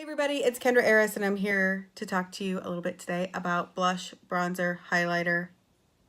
Hey everybody, it's Kendra Eris and I'm here to talk to you a little bit today about blush, bronzer, highlighter.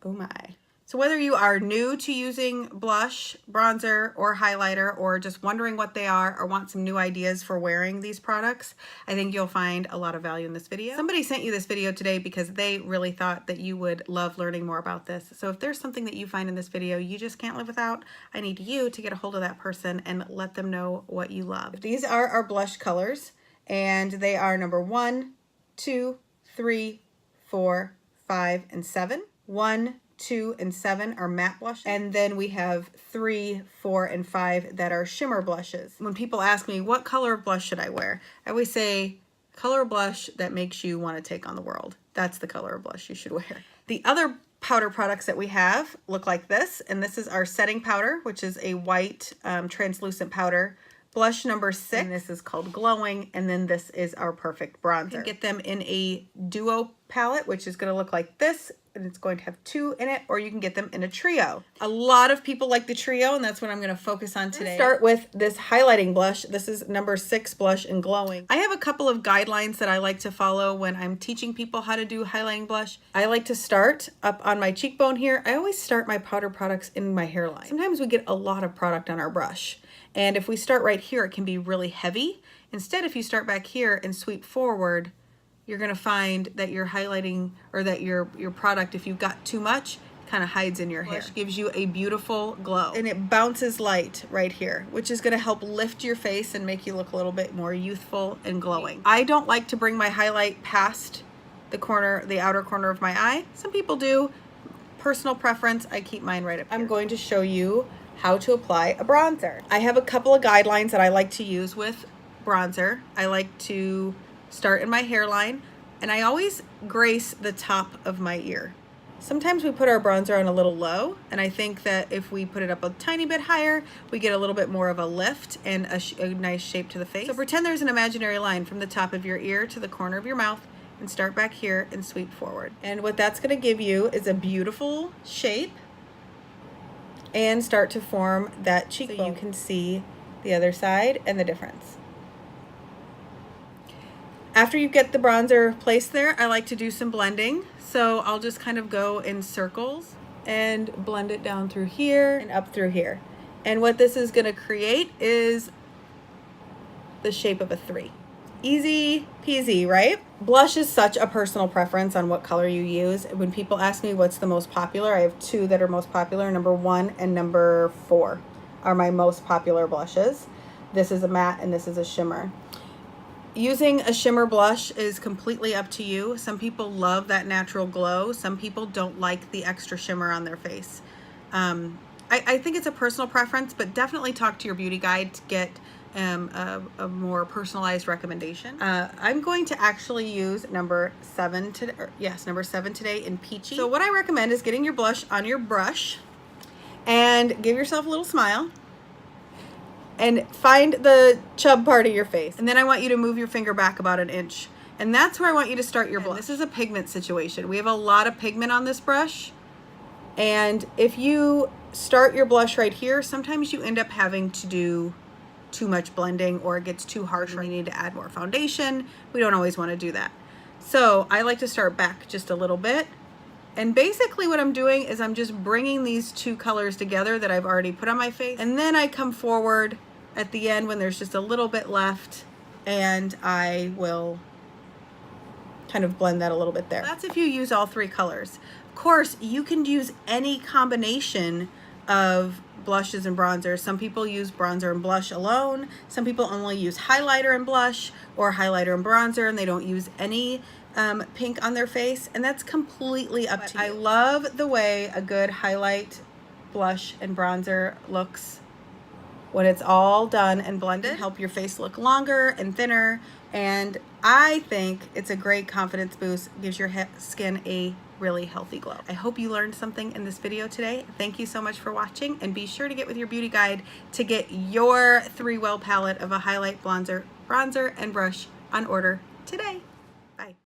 Oh my. So whether you are new to using blush, bronzer, or highlighter, or just wondering what they are or want some new ideas for wearing these products, I think you'll find a lot of value in this video. Somebody sent you this video today because they really thought that you would love learning more about this. So if there's something that you find in this video you just can't live without, I need you to get a hold of that person and let them know what you love. These are our blush colors. And they are number 1, 2, 3, 4, 5, and 7. 1, 2, and 7 are matte blushes. And then we have 3, 4, and 5 that are shimmer blushes. When people ask me, what color of blush should I wear? I always say, color of blush that makes you want to take on the world. That's the color of blush you should wear. The other powder products that we have look like this. And this is our setting powder, which is a white translucent powder. Blush number 6, and this is called Glowing, and then this is our Perfect Bronzer. You can get them in a duo palette, which is going to look like this, and it's going to have 2 in it, or you can get them in a trio. A lot of people like the trio, and that's what I'm going to focus on today. Start with this highlighting blush. This is number 6 blush in Glowing. I have a couple of guidelines that I like to follow when I'm teaching people how to do highlighting blush. I like to start up on my cheekbone here. I always start my powder products in my hairline. Sometimes we get a lot of product on our brush. And if we start right here, it can be really heavy. Instead, if you start back here and sweep forward, you're gonna find that you're highlighting, or that your product, if you've got too much, kind of hides in your hair. It gives you a beautiful glow. And it bounces light right here, which is gonna help lift your face and make you look a little bit more youthful and glowing. I don't like to bring my highlight past the outer corner of my eye. Some people do. Personal preference, I keep mine right up here. I'm going to show you how to apply a bronzer. I have a couple of guidelines that I like to use with bronzer. I like to start in my hairline, and I always grace the top of my ear. Sometimes we put our bronzer on a little low, and I think that if we put it up a tiny bit higher, we get a little bit more of a lift and a nice shape to the face. So pretend there's an imaginary line from the top of your ear to the corner of your mouth, and start back here and sweep forward. And what that's gonna give you is a beautiful shape and start to form that cheekbone. So you can see the other side and the difference. After you get the bronzer placed there, I like to do some blending. So I'll just kind of go in circles and blend it down through here and up through here. And what this is gonna create is the shape of a 3. Easy peasy, right? Blush is such a personal preference on what color you use. When people ask me what's the most popular, I have 2 that are most popular. Number 1 and number 4 are my most popular blushes. This is a matte and this is a shimmer. Using a shimmer blush is completely up to you. Some people love that natural glow. Some people don't like the extra shimmer on their face. I think it's a personal preference, but definitely talk to your beauty guide to get a more personalized recommendation. I'm going to actually use number 7 today in Peachy. So what I recommend is getting your blush on your brush and give yourself a little smile and find the chub part of your face. And then I want you to move your finger back about 1 inch. And that's where I want you to start your blush. This is a pigment situation. We have a lot of pigment on this brush. And if you start your blush right here, sometimes you end up having to do too much blending, or it gets too harsh, or you need to add more foundation. We don't always want to do that. So I like to start back just a little bit. And basically what I'm doing is I'm just bringing these 2 colors together that I've already put on my face. And then I come forward at the end when there's just a little bit left, and I will kind of blend that a little bit there. That's if you use all 3 colors. Of course, you can use any combination of blushes and bronzers. Some people use bronzer and blush alone. Some people only use highlighter and blush, or highlighter and bronzer, and they don't use any pink on their face, and that's completely up to you. I love the way a good highlight, blush, and bronzer looks when it's all done and blended. Help your face look longer and thinner, and I think it's a great confidence boost. Gives your skin a really healthy glow. I hope you learned something in this video today. Thank you so much for watching, and be sure to get with your beauty guide to get your 3-well palette of a highlight, bronzer, and brush on order today. Bye.